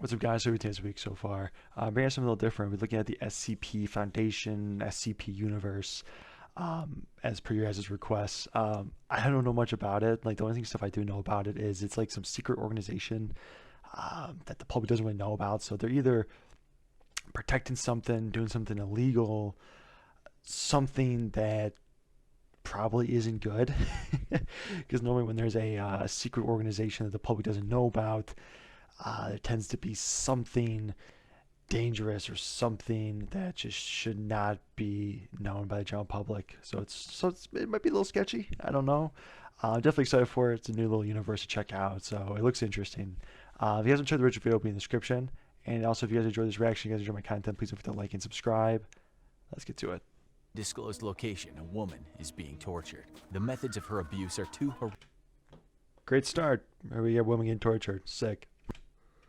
What's up, guys? So this week so far, bringing something a little different. We're looking at the SCP Foundation, SCP universe, as per your guys' requests. I don't know much about it. Like, the only stuff I do know about it is it's like some secret organization that the public doesn't really know about. So they're either protecting something, doing something illegal, something that probably isn't good. Because normally when there's a secret organization that the public doesn't know about, there tends to be something dangerous or something that just should not be known by the general public. It might be a little sketchy. I don't know. I'm definitely excited for it. It's a new little universe to check out, so it looks interesting. If you guys enjoyed the original video, it'll be in the description. And also, if you guys enjoyed this reaction, you guys enjoy my content, please don't forget to like and subscribe. Let's get to it. Disclosed location, a woman is being tortured. The methods of her abuse are too Great start. Here we get women getting tortured. Sick.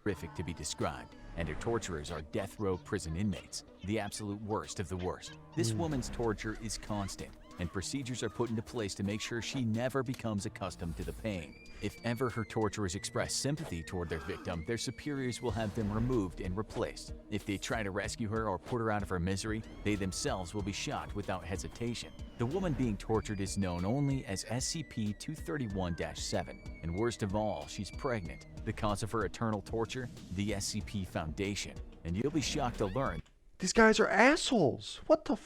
horrific to be described, and her torturers are death row prison inmates, the absolute worst of the worst. This woman's torture is constant, and procedures are put into place to make sure she never becomes accustomed to the pain. If ever her torturers express sympathy toward their victim, their superiors will have them removed and replaced. If they try to rescue her or put her out of her misery, they themselves will be shot without hesitation. The woman being tortured is known only as SCP-231-7, and worst of all, she's pregnant. The cause of her eternal torture? The SCP Foundation. And you'll be shocked to learn These guys are assholes. What the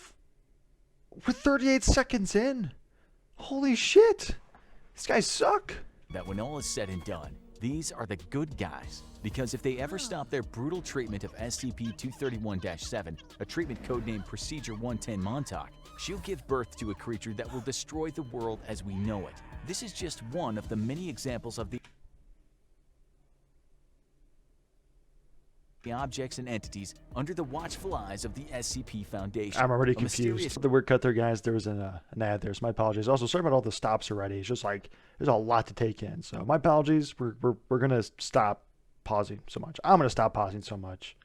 We're 38 seconds in. Holy shit. These guys suck. that when all is said and done, these are the good guys. Because if they ever stop their brutal treatment of SCP-231-7, a treatment codenamed Procedure 110 Montauk, she'll give birth to a creature that will destroy the world as we know it. This is just one of the many examples of the objects and entities under the watchful eyes of the SCP Foundation. I'm already A confused. mysterious The word cut there, guys. There was an ad there, so my apologies. Also, sorry about all the stops already. It's just like there's a lot to take in. So my apologies. We're gonna stop pausing so much. I'm gonna stop pausing so much.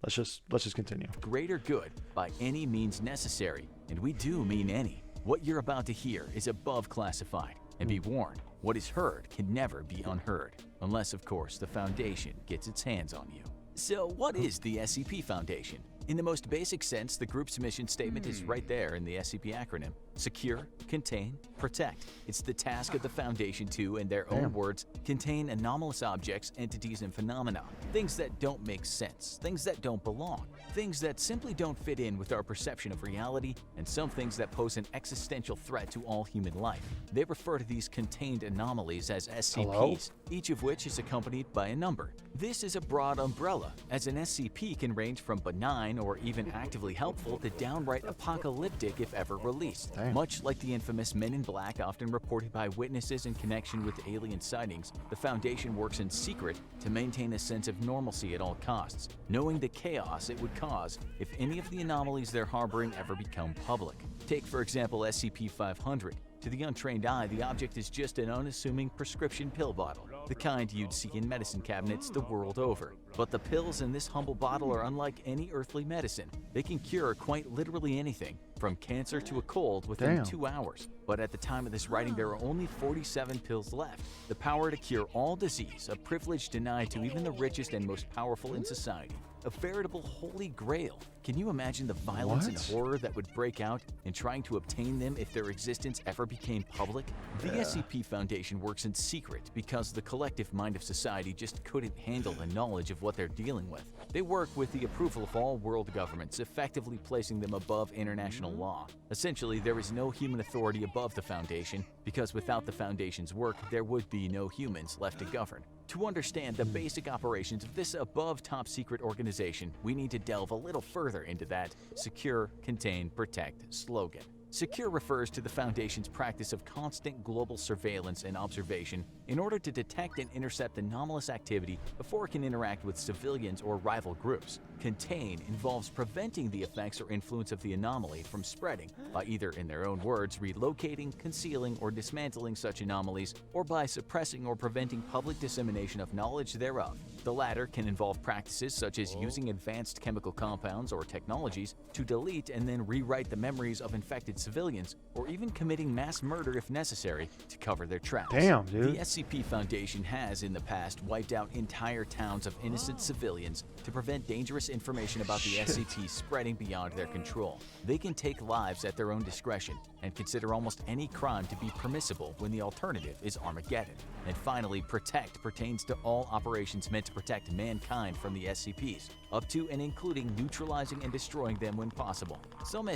Let's just continue. greater good by any means necessary, and we do mean any. What you're about to hear is above classified, and be warned, what is heard can never be unheard, unless of course the Foundation gets its hands on you. So what is the SCP Foundation? In the most basic sense, the group's mission statement is right there in the SCP acronym. Secure, contain, protect. It's the task of the Foundation to, in their own words, contain anomalous objects, entities, and phenomena. Things that don't make sense, things that don't belong, things that simply don't fit in with our perception of reality, and some things that pose an existential threat to all human life. They refer to these contained anomalies as SCPs, each of which is accompanied by a number. This is a broad umbrella, as an SCP can range from benign or even actively helpful to downright apocalyptic if ever released. Much like the infamous Men in Black often reported by witnesses in connection with alien sightings, the Foundation works in secret to maintain a sense of normalcy at all costs, knowing the chaos it would cause if any of the anomalies they're harboring ever become public. Take for example SCP-500. To the untrained eye, the object is just an unassuming prescription pill bottle, the kind you'd see in medicine cabinets the world over. But the pills in this humble bottle are unlike any earthly medicine. They can cure quite literally anything, from cancer to a cold within 2 hours. But at the time of this writing, there are only 47 pills left. The power to cure all disease, a privilege denied to even the richest and most powerful in society. A veritable holy grail. Can you imagine the violence and horror that would break out in trying to obtain them if their existence ever became public? The SCP Foundation works in secret because the collective mind of society just couldn't handle the knowledge of what they're dealing with. They work with the approval of all world governments, effectively placing them above international law. Essentially, there is no human authority above the Foundation, because without the Foundation's work, there would be no humans left to govern. To understand the basic operations of this above top secret organization, we need to delve a little further into that secure, contain, protect slogan. Secure refers to the Foundation's practice of constant global surveillance and observation in order to detect and intercept anomalous activity before it can interact with civilians or rival groups. Contain involves preventing the effects or influence of the anomaly from spreading by either, in their own words, relocating, concealing, or dismantling such anomalies, or by suppressing or preventing public dissemination of knowledge thereof. The latter can involve practices such as using advanced chemical compounds or technologies to delete and then rewrite the memories of infected civilians, or even committing mass murder if necessary to cover their tracks. Damn, dude. The SCP Foundation has in the past wiped out entire towns of innocent civilians to prevent dangerous information about the SCP spreading beyond their control. They can take lives at their own discretion and consider almost any crime to be permissible when the alternative is Armageddon. And finally, protect pertains to all operations meant to protect mankind from the SCPs, up to and including neutralizing and destroying them when possible. Some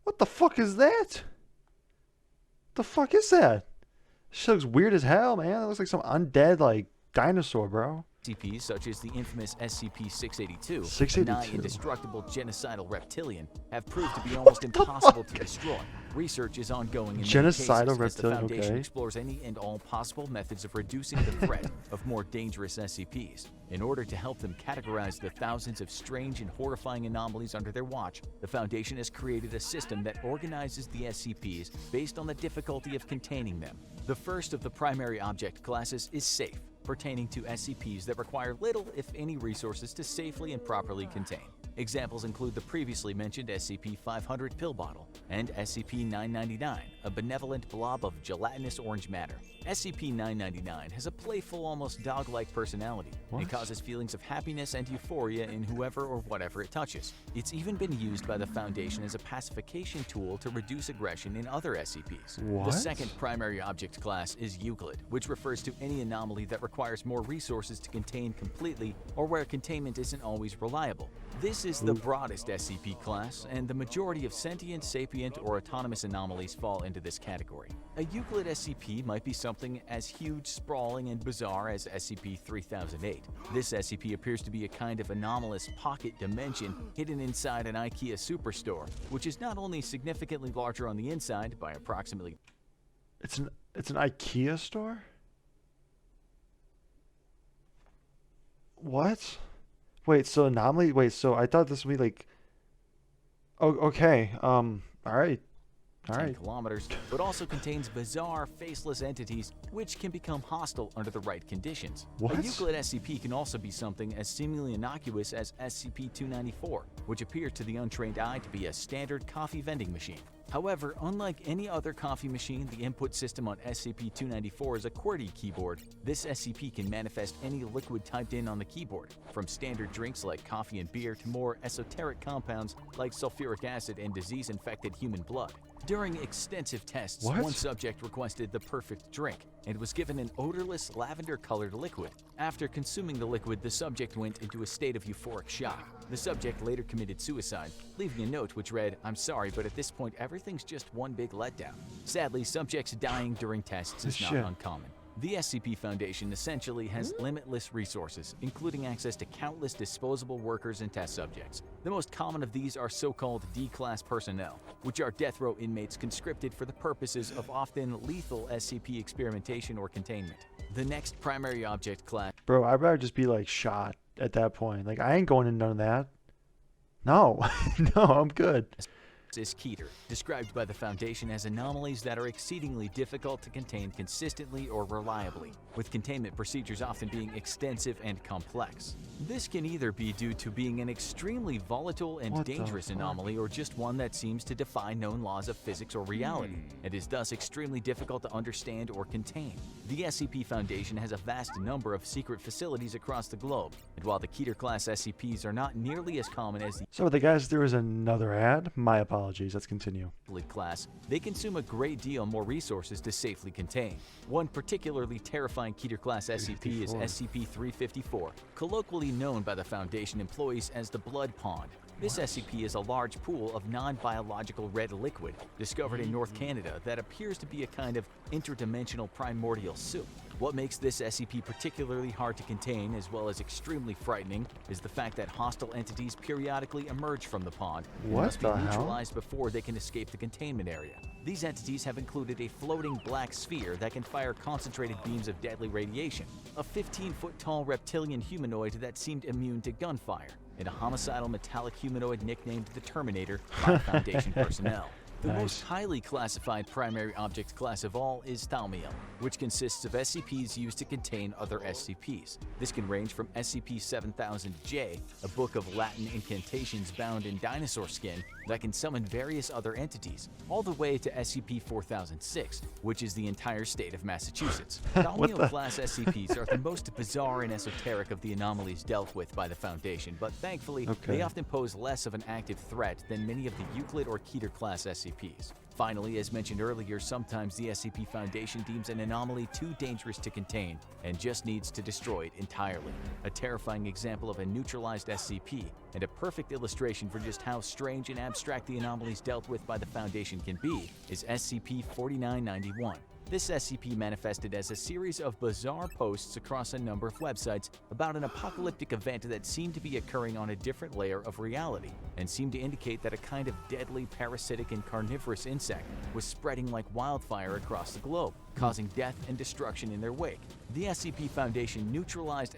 What the fuck is that? The fuck is that? Shit looks weird as hell, man. It looks like some undead, like, dinosaur, bro. SCPs, such as the infamous SCP-682, 682. a nigh-indestructible genocidal reptilian, have proved to be almost impossible to destroy. Research is ongoing in many Genocidal cases as the reptilian, Foundation okay. explores any and all possible methods of reducing the threat of more dangerous SCPs. In order to help them categorize the thousands of strange and horrifying anomalies under their watch, the Foundation has created a system that organizes the SCPs based on the difficulty of containing them. The first of the primary object classes is Safe, pertaining to SCPs that require little, if any, resources to safely and properly contain. Examples include the previously mentioned SCP-500 pill bottle and SCP-999, a benevolent blob of gelatinous orange matter. SCP-999 has a playful, almost dog-like personality. What? It causes feelings of happiness and euphoria in whoever or whatever it touches. It's even been used by the Foundation as a pacification tool to reduce aggression in other SCPs. What? The second primary object class is Euclid, which refers to any anomaly that requires more resources to contain completely or where containment isn't always reliable. This is the broadest SCP class, and the majority of sentient, sapient, or autonomous anomalies fall into this category. A Euclid SCP might be something as huge, sprawling, and bizarre as SCP-3008. This SCP appears to be a kind of anomalous pocket dimension hidden inside an IKEA superstore, which is not only significantly larger on the inside by approximately It's an IKEA store? What? Wait, so anomaly? Wait, so I thought this would be like... Oh, okay. All right. 10 kilometers, but also contains bizarre, faceless entities which can become hostile under the right conditions. What? A Euclid SCP can also be something as seemingly innocuous as SCP-294, which appears to the untrained eye to be a standard coffee vending machine. However, unlike any other coffee machine, the input system on SCP-294 is a QWERTY keyboard. This SCP can manifest any liquid typed in on the keyboard, from standard drinks like coffee and beer to more esoteric compounds like sulfuric acid and disease-infected human blood. During extensive tests, What? one subject requested the perfect drink and was given an odorless lavender-colored liquid. After consuming the liquid, the subject went into a state of euphoric shock. The subject later committed suicide, leaving a note which read, "I'm sorry, but at this point everything's just one big letdown." Sadly, subjects dying during tests is not Shit. uncommon. The SCP Foundation essentially has limitless resources, including access to countless disposable workers and test subjects. The most common of these are so-called D-class personnel, which are death row inmates conscripted for the purposes of often lethal SCP experimentation or containment. The next primary object class Bro, I'd rather just be like shot at that point. Like, I ain't going in none of that. No. No, I'm good. is Keter, described by the Foundation as anomalies that are exceedingly difficult to contain consistently or reliably, with containment procedures often being extensive and complex. This can either be due to being an extremely volatile and What the dangerous fuck? anomaly or just one that seems to defy known laws of physics or reality, and is thus extremely difficult to understand or contain. The SCP Foundation has a vast number of secret facilities across the globe, and while the Keter-class SCPs are not nearly as common as the So, the guys, there was another ad. My apologies. Let's continue. Euclid class, they consume a great deal more resources to safely contain. One particularly terrifying Keter-class SCP is 354. SCP-354, colloquially known by the Foundation employees as the Blood Pond. This SCP is a large pool of non-biological red liquid discovered in North Canada that appears to be a kind of interdimensional primordial soup. What makes this SCP particularly hard to contain, as well as extremely frightening, is the fact that hostile entities periodically emerge from the pond and What must be the hell? neutralized before they can escape the containment area. These entities have included a floating black sphere that can fire concentrated beams of deadly radiation, a 15-foot tall reptilian humanoid that seemed immune to gunfire, and a homicidal metallic humanoid nicknamed the Terminator by Foundation personnel. The most Nice. highly classified primary object class of all is Thaumiel, which consists of SCPs used to contain other SCPs. This can range from SCP-7000-J, a book of Latin incantations bound in dinosaur skin that can summon various other entities, all the way to SCP-4006, which is the entire state of Massachusetts. What the? Thaumiel-class SCPs are the most bizarre and esoteric of the anomalies dealt with by the Foundation, but thankfully, Okay. they often pose less of an active threat than many of the Euclid or Keter-class SCPs. Finally, as mentioned earlier, sometimes the SCP Foundation deems an anomaly too dangerous to contain and just needs to destroy it entirely. A terrifying example of a neutralized SCP and a perfect illustration for just how strange and abstract the anomalies dealt with by the Foundation can be is SCP-4991. This SCP manifested as a series of bizarre posts across a number of websites about an apocalyptic event that seemed to be occurring on a different layer of reality, and seemed to indicate that a kind of deadly parasitic and carnivorous insect was spreading like wildfire across the globe, causing death and destruction in their wake. The SCP Foundation neutralized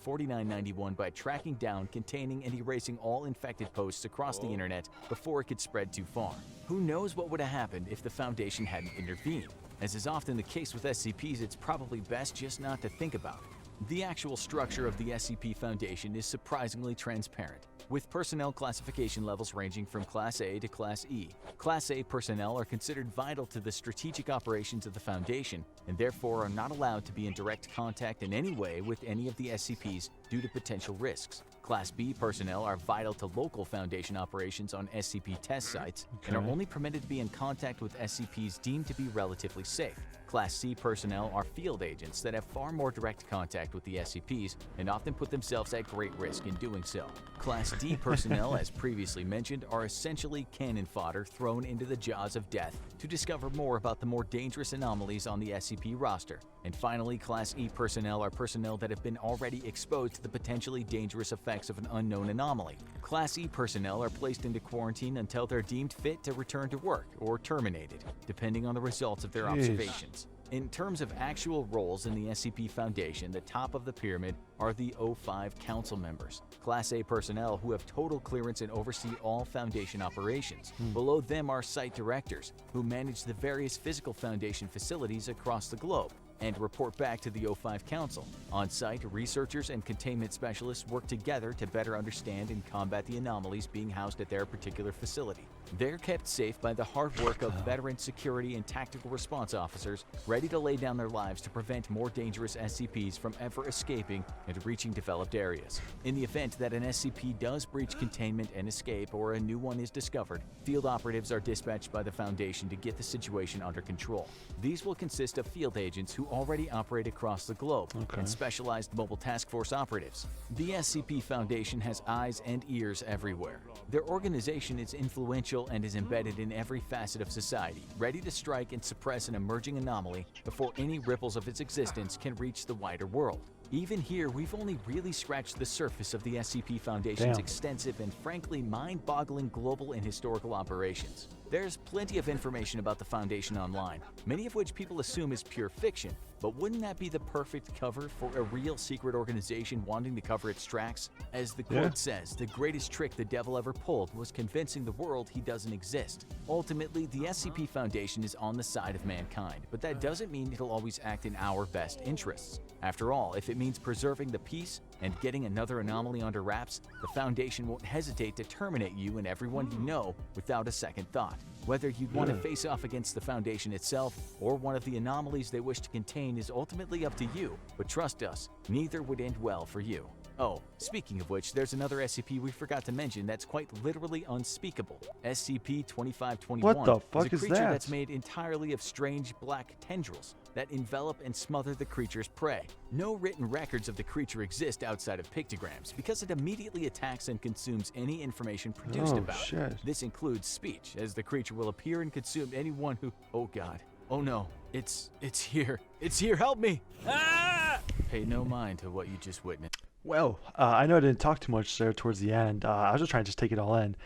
SCP-4991 by tracking down, containing, and erasing all infected posts across the internet before it could spread too far. Who knows what would have happened if the Foundation hadn't intervened? As is often the case with SCPs, it's probably best just not to think about it. The actual structure of the SCP Foundation is surprisingly transparent, with personnel classification levels ranging from Class A to Class E. Class A personnel are considered vital to the strategic operations of the Foundation, and therefore are not allowed to be in direct contact in any way with any of the SCPs due to potential risks. Class B personnel are vital to local Foundation operations on SCP test sites and are Okay. only permitted to be in contact with SCPs deemed to be relatively safe. Class C personnel are field agents that have far more direct contact with the SCPs and often put themselves at great risk in doing so. Class D personnel, as previously mentioned, are essentially cannon fodder thrown into the jaws of death to discover more about the more dangerous anomalies on the SCP roster. And finally, Class E personnel are personnel that have been already exposed to the potentially dangerous effects of an unknown anomaly. Class E personnel are placed into quarantine until they're deemed fit to return to work or terminated, depending on the results of their Jeez. observations. In terms of actual roles in the SCP Foundation, the top of the pyramid are the O5 Council members, Class A personnel who have total clearance and oversee all Foundation operations. Below them are Site Directors, who manage the various physical Foundation facilities across the globe and report back to the O5 Council. On site, researchers and containment specialists work together to better understand and combat the anomalies being housed at their particular facility. They're kept safe by the hard work of veteran security and tactical response officers ready to lay down their lives to prevent more dangerous SCPs from ever escaping and reaching developed areas. In the event that an SCP does breach containment and escape, or a new one is discovered, field operatives are dispatched by the Foundation to get the situation under control. These will consist of field agents who already operate across the globe and specialized mobile task force operatives. The SCP Foundation has eyes and ears everywhere. Their organization is influential and is embedded in every facet of society, ready to strike and suppress an emerging anomaly before any ripples of its existence can reach the wider world. Even here, we've only really scratched the surface of the SCP Foundation's Damn. extensive and frankly mind-boggling global and historical operations. There's plenty of information about the Foundation online, many of which people assume is pure fiction, but wouldn't that be the perfect cover for a real secret organization wanting to cover its tracks? As the quote Yeah. says, the greatest trick the devil ever pulled was convincing the world he doesn't exist. Ultimately, the SCP Foundation is on the side of mankind, but that doesn't mean it'll always act in our best interests. After all, if it means preserving the peace and getting another anomaly under wraps, the Foundation won't hesitate to terminate you and everyone you know without a second thought. Whether you'd want to face off against the Foundation itself or one of the anomalies they wish to contain is ultimately up to you, but trust us, neither would end well for you. Oh, speaking of which, there's another SCP we forgot to mention that's quite literally unspeakable. SCP-2521 What the fuck is a is creature that? that's made entirely of strange black tendrils that envelop and smother the creature's prey. No written records of the creature exist outside of pictograms because it immediately attacks and consumes any information produced Oh, about it. shit. This includes speech, as the creature will appear and consume anyone who— oh god. Oh no. It's here. It's here. Help me. Ah! Pay no mind to what you just witnessed. Well, I know I didn't talk too much there towards the end. I was just trying to just take it all in.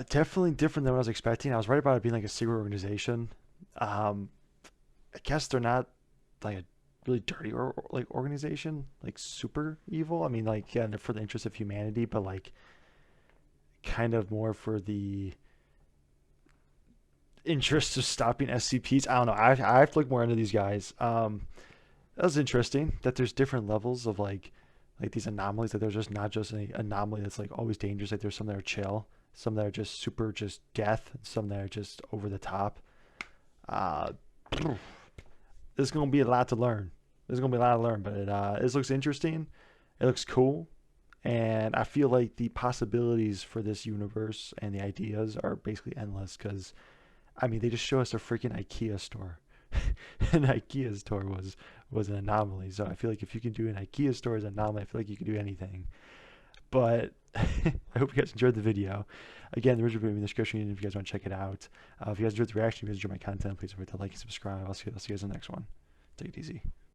Definitely different than what I was expecting. I was right about it being like a secret organization. I guess they're not like a really dirty or like organization, like super evil. I mean, like, yeah, they're for the interest of humanity, but like kind of more for the interest of stopping SCPs. I don't know. I have to look more into these guys. That was interesting that there's different levels of like these anomalies, that there's just not just an anomaly that's like always dangerous. Like there's some that are chill, some that are just super just death, and some that are just over the top. Uh, there's gonna be a lot to learn. There's gonna be a lot to learn, but this looks interesting. It looks cool, and I feel like the possibilities for this universe and the ideas are basically endless. Because I mean, they just show us a freaking IKEA store. An IKEA store was an anomaly. So I feel like if you can do an IKEA store as an anomaly, I feel like you can do anything. But I hope you guys enjoyed the video. Again, the original video in the description if you guys want to check it out. If you guys enjoyed the reaction, if you guys enjoyed my content, please don't forget to like and subscribe. I'll see you guys in the next one. Take it easy.